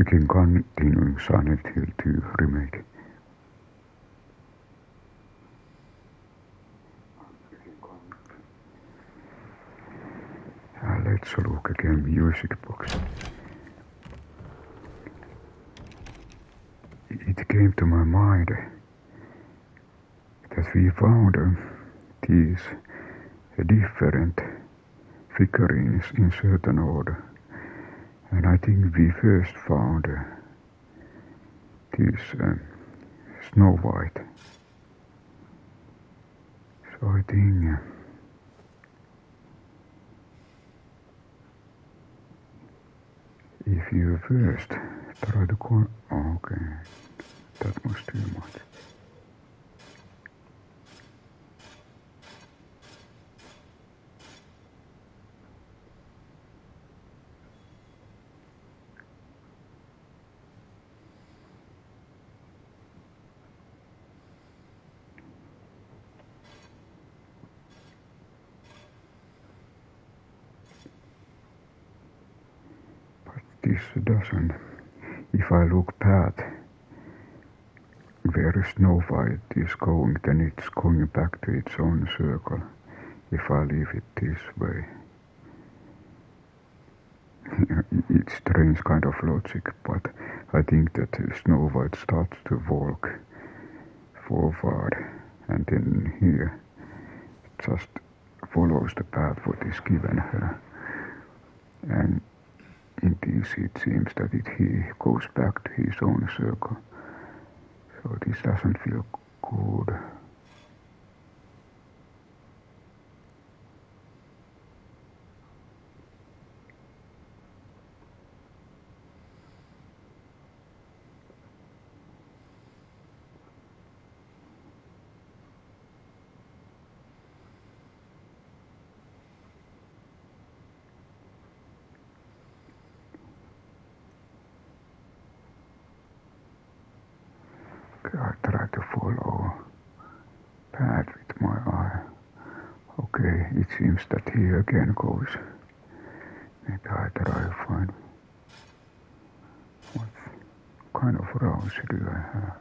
Again continuing Silent Hill 2 remake. Let's look again music box. It came to my mind that we found these different figurines in certain order. And I think we first found this Snow White. So I think if you first try to okay, that was too much. This doesn't. If I look back where Snow White is going, then it's going back to its own circle. If I leave it this way. It's strange kind of logic, but I think that Snow White starts to walk forward and then here just follows the path what is given her. And in this it seems that he goes back to his own circle. So this doesn't feel good. Okay, I try to follow path with my eye. Okay, it seems that he again goes. Maybe I try to find what kind of routes do I have.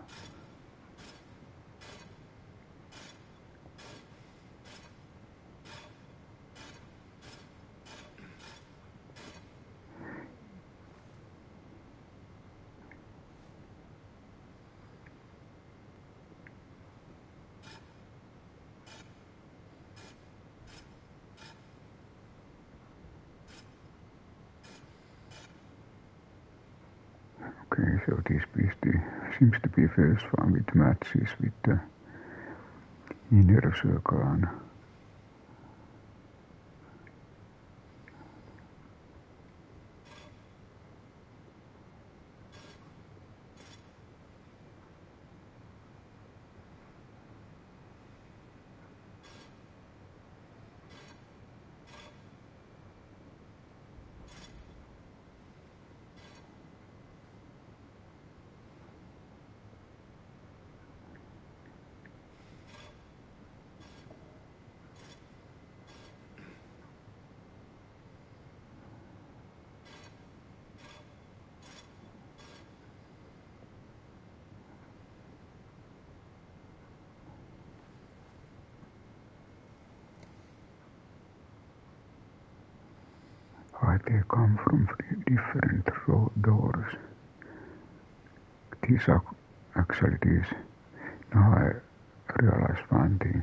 Okay, so this seems to be first one with matches with the inner circle on. They come from different doors. These are actually these. Now I realize one thing.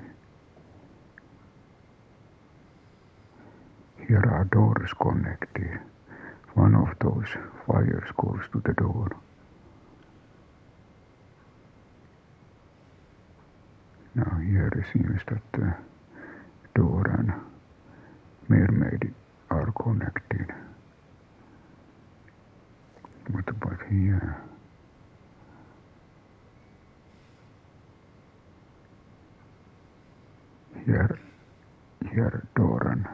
Here are doors connected. One of those wires goes to the door. Now here it seems that the door and mermaid are connected. What about here? Here door and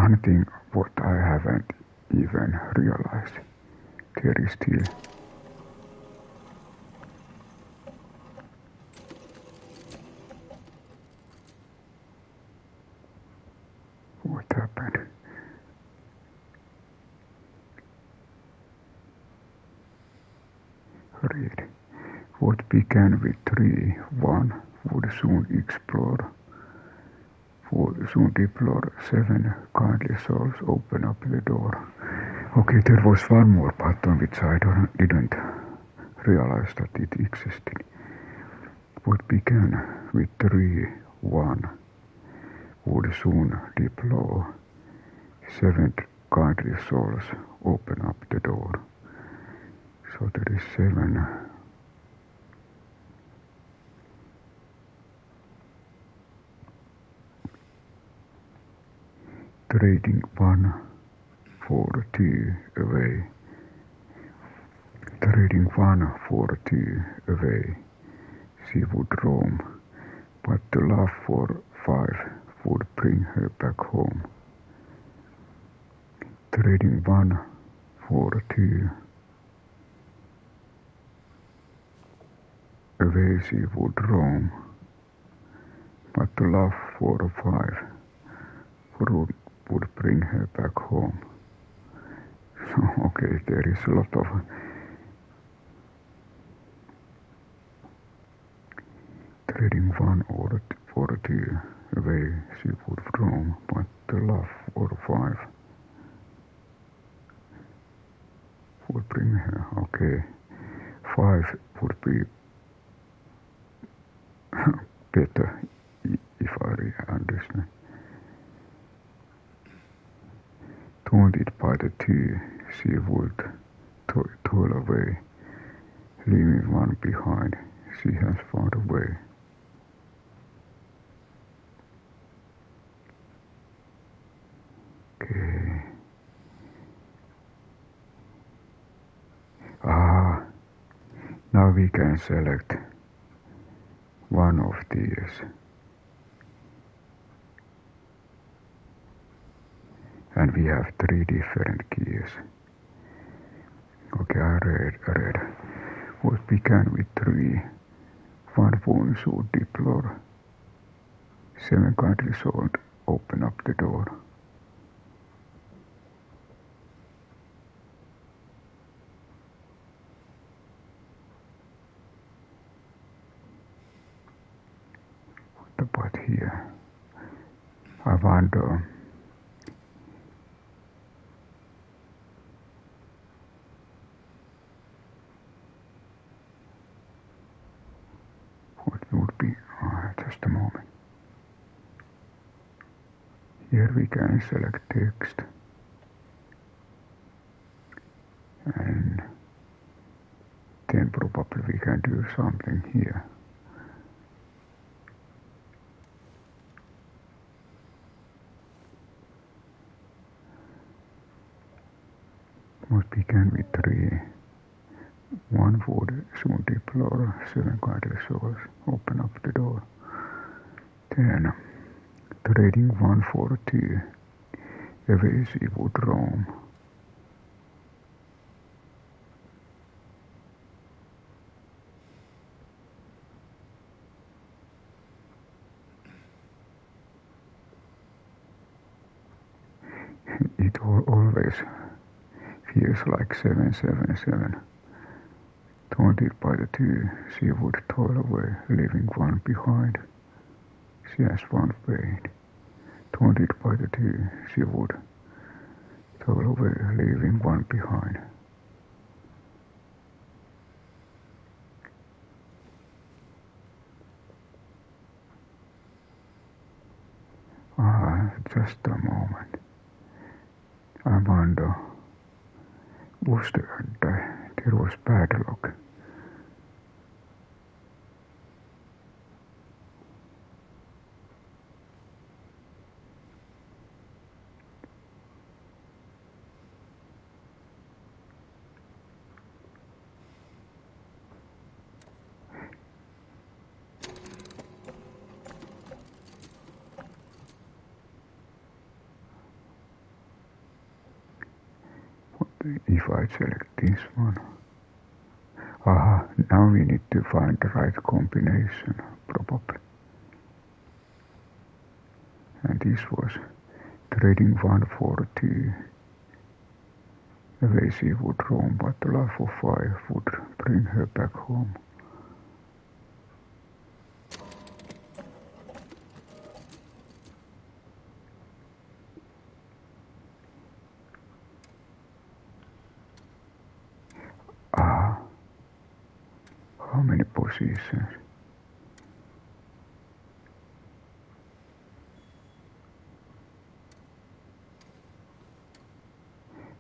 one thing what I haven't even realized. There is still what happened. Read. What began with 3, 1 would soon explore. Would soon deplore 7 kindly souls open up the door. Okay, there was one more button which I didn't realize that it existed. What began with 3, 1 would soon deplore 7 kindly souls open up the door. So there is 7. Trading 1 for 2 away. Trading 1 for 2 away. She would roam, but the love for 5 would bring her back home. Trading 1 for 2 away she would roam, but the love for 5 would bring her back home. So, okay, there is a lot of trading 1 or for 2 away she would roam, but the love for 5 would bring her. Okay, 5 would be better if I understand. Taunted by the 2, she would toil away, leaving 1 behind. She has found a way. Okay. Now we can select one of these. And we have 3 different keys. Okay, I read. What began with 3, 1 phone should deplore. 7 countries should open up the door. What about here? I wonder. What would be? Just a moment. Here we can select text. And then probably we can do something here. What began with 3, 1 would soon deplore 7 kindly souls open up the door. Then trading 1 for 2, away she would roam. It always feels like 777. Taunted by the 2, she would toil away, leaving 1 behind. She has 1 paid. Taunted by the 2, she would toil away, leaving 1 behind. Just a moment. I wonder, there was padlock. if I select this one. Aha, now we need to find the right combination, probably. And this was trading 1 for 2. Away she would roam, but the love of 5 would bring her back home. Ah, how many positions?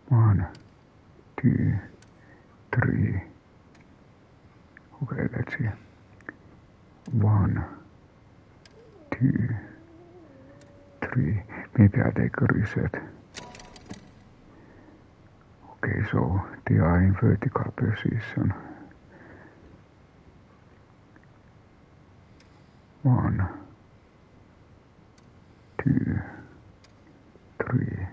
One, 2, 3. Okay, let's see. 1, 2, 3. Maybe I take a reset. Okay, so they are in vertical position. 1, 2, 3,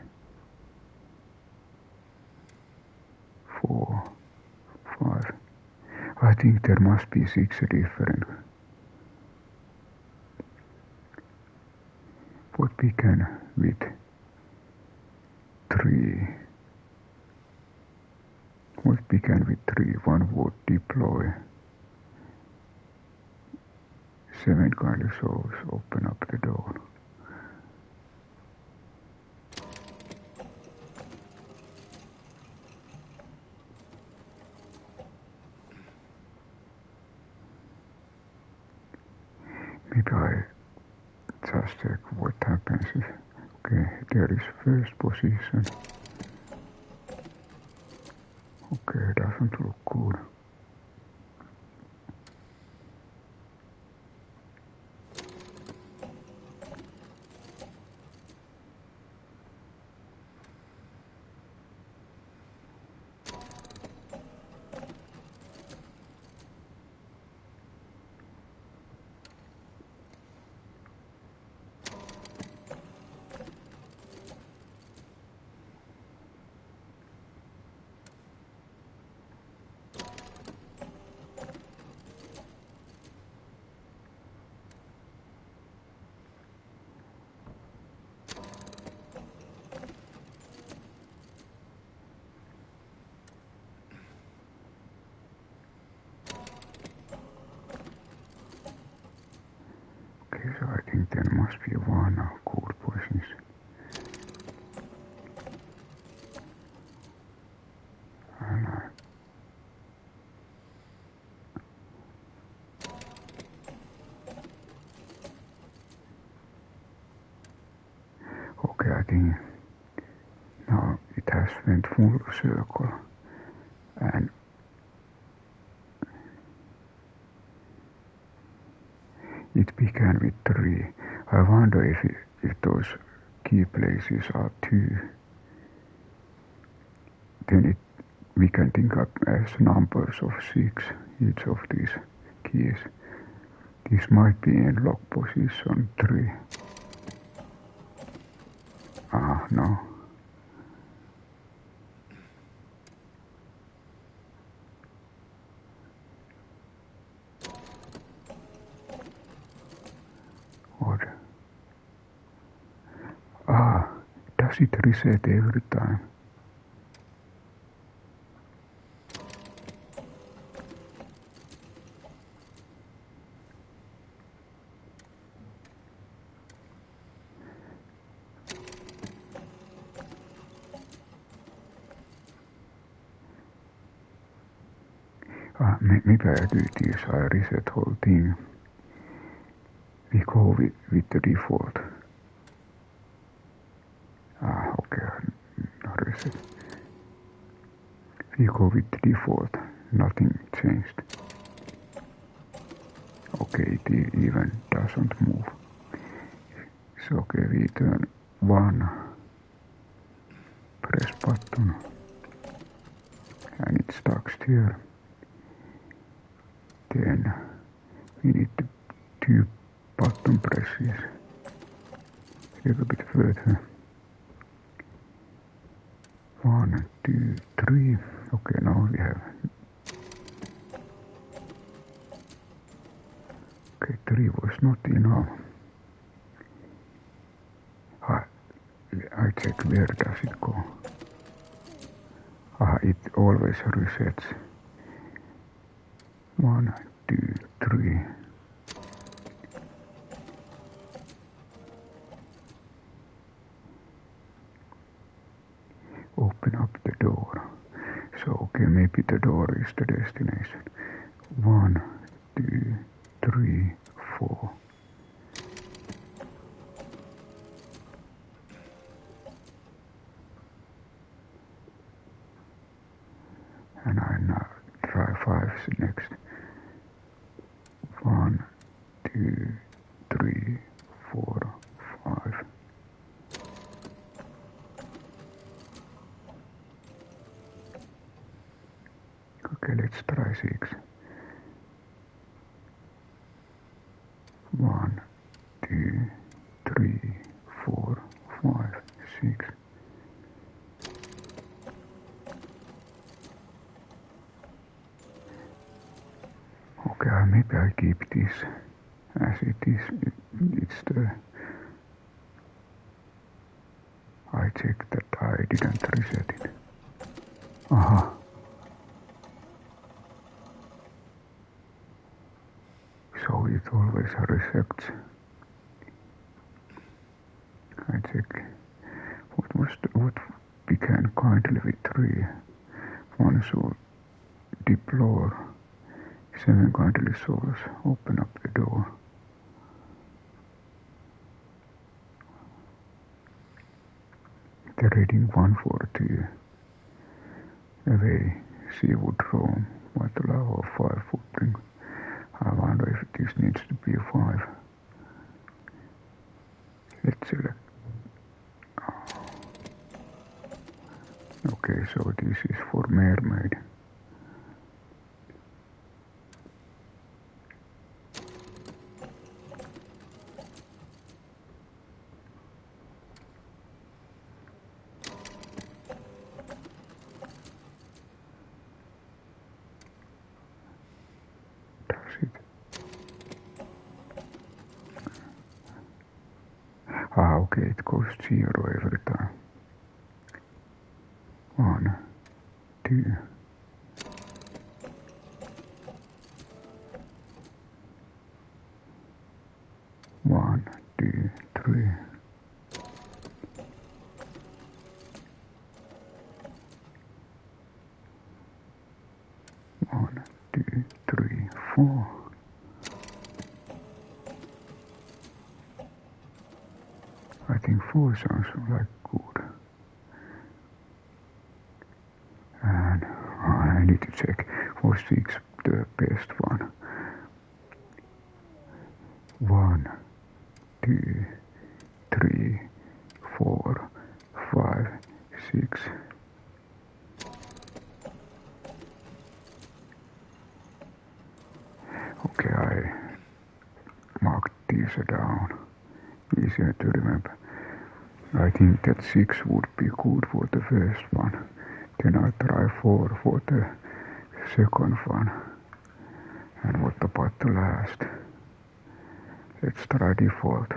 4, 5. I think there must be 6 different. What began with 3? What began with 3? 1 would deploy. 7 kind of shows open up the door. Maybe I just check what happens if, okay, there is first position. Okay, doesn't look good. Okay, so I think there must be 1 good position. And okay, I think now it has went full circle. And it began with 3. I wonder if those key places are 2. Then we can think up as numbers of 6, each of these keys. This might be in lock position 3. Ah, no. What? Ah, does it reset every time? Maybe I do this, I reset whole thing. We go with the default. Ah, okay, not reset. We go with the default, nothing changed. Okay, it even doesn't move. So okay, we turn 1, press button, and it stuck here. Then we need 2 button presses. A little bit further. 1, 2, 3. Okay, now we have. Okay, 3 was not enough. I check where does it go. It always resets. 1, 2, 3. Open up the door. So, okay, maybe the door is the destination. 1, 2, 3, 4. And I now try 5 next. 1, 2, 3, 4, 5. Okay, let's try 6. 1, 2, 3, 4, 5, 6. Okay, maybe I keep this as it is. It's the. I checked that I didn't reset it. Aha. So it always resets. I check. What began kindly with 3? 1 soul deplore. 7 kindly souls open up the door. The reading 142. Away, she would roam, but the love of 5 footprint. I wonder if this needs to be a 5. Let's select. Okay, so this is for mermaid. Does it? Okay, it goes 0 every time. 1, 2. 1, 2, 3. 1, 2, 3, 4. I think 4 sounds like good. And I need to check for 6 the best one. 1, 2, 3, 4, 5, 6. Okay, I marked these down. Easier to remember. I think that 6 would be good for the first one. Then I try 4 for the second one. And what about the last? Let's try default.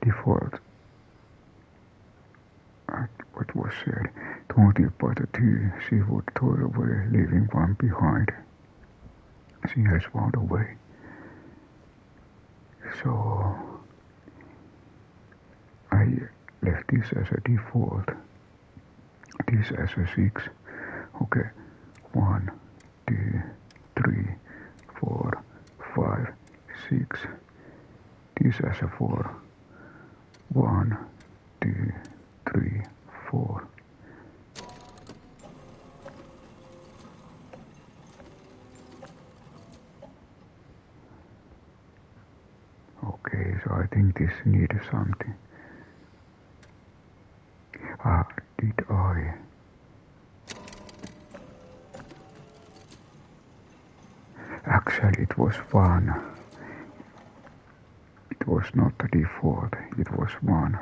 Default. What was said? Taunted by the 2, she would toil away, leaving 1 behind. She has found a way. So I left this as a default. This as a 6. Okay. 1, 2, 3, 4, 5, 6. This as a 4. 1, 2, 3, 4. Okay, so I think this needs something. Did I? Actually, it was 1. It was not the default, it was 1.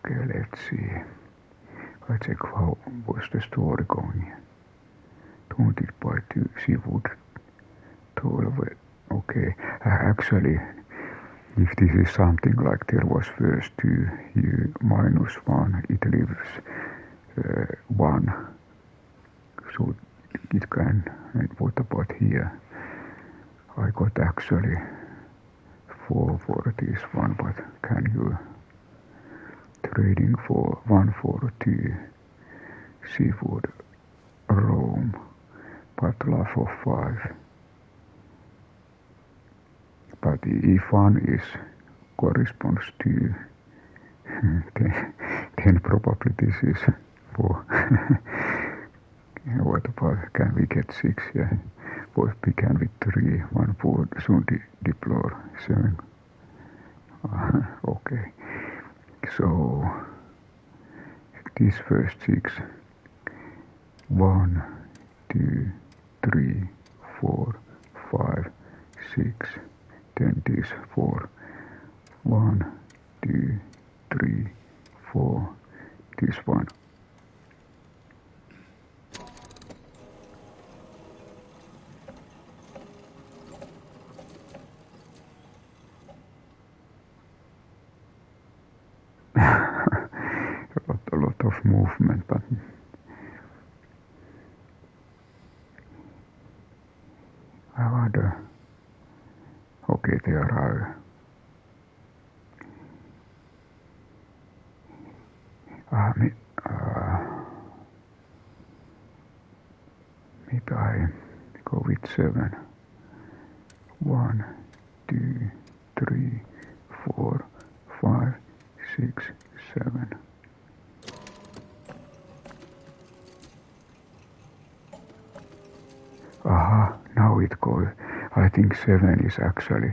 Okay, let's see. I check how was the story going. Taunted by 2 seafood 12. Okay, actually, if this is something like there was first 2, you minus 1, it leaves 1. So it can, and what about here? I got actually 4 for this one, but can you trading for 1 for 2 seafood roam, but love of 5. But if 1 is corresponds to then probably this is 4. What about, can we get 6? Yeah. Both began with 3, 1 for soon deplore 7. Okay. So this first 6. 1, 2, 3, 4, 5, 6. Then this 4. 1, 2, 3, 4. This one. a lot of movement, but I wonder. Okay, there are. Maybe I go with 7. 1, 2, 3, 4, 5, 6, 7. Aha, now it goes. I think 7 is actually,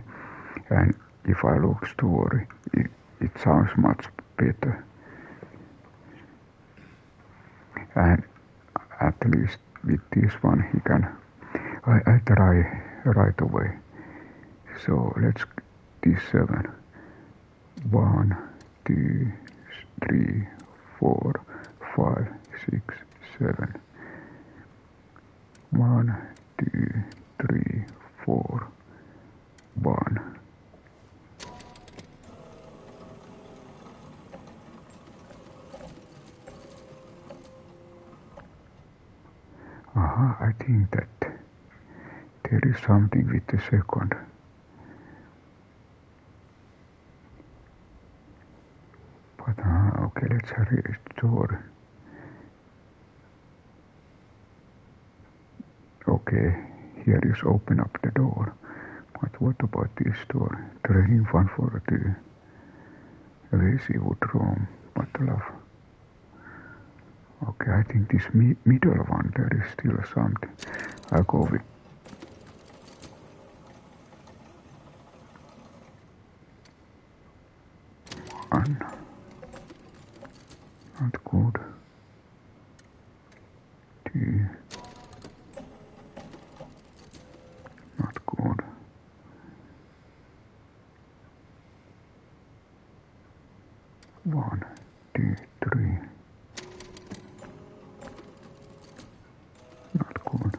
and if I look story, it sounds much better. And at least with this one he can, I try right away. So let's this 7. 1, 2, 3, 4, 5, 6, 7. 1, 2, 3, 4, 1. I think that there is something with the second. But okay, let's restore. Okay, here is open up the door. But what about this door? Training 1 for 2. Lazy would roam, but love. Okay, I think this middle one, there is still something. I'll go with 1. Not good. 2. Not good. 1, 2, 3. Not good.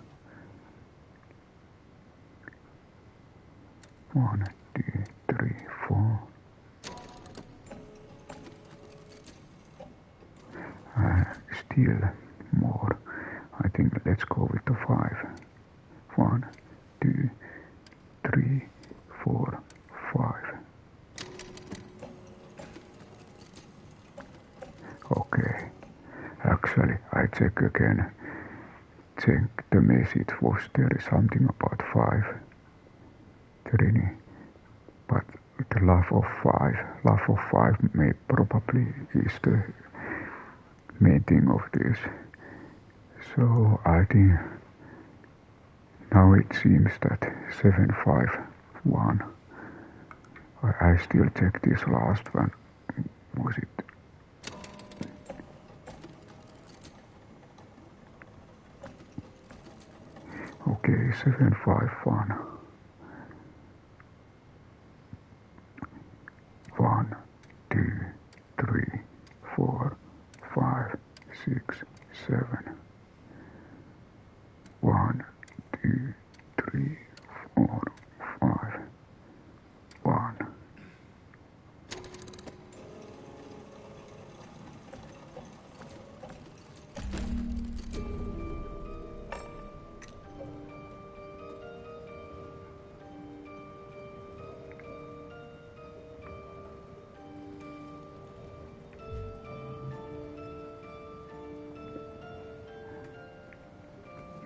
1, 2, 3, 4. Still more. I think let's go with the 5. 1, 2, 3, 4, 5. Okay. Actually, I check again. Check the message. Was there something about 5? Trini. But the love of 5 may probably is the main thing of this. So I think now it seems that 751. I still check this last one. Was it? 751. 1, 2, 3, 4, 5, 6, 7. 1, 2, 3, 4, 5, 1.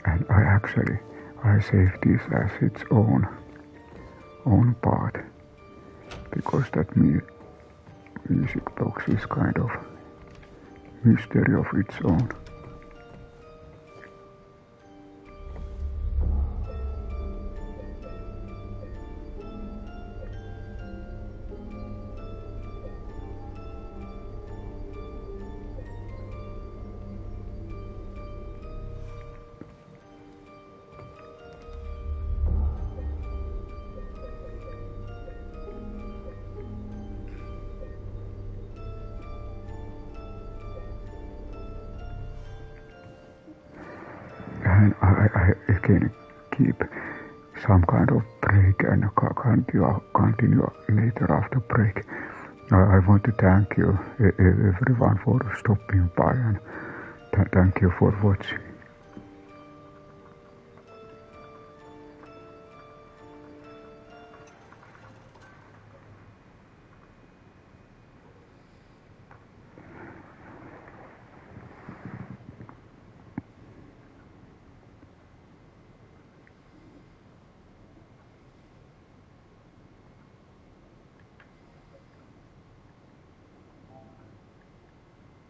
And I saved this as its own part, because that music box is kind of mystery of its own. And I again keep some kind of break and continue later after break. I want to thank you everyone for stopping by, and thank you for watching.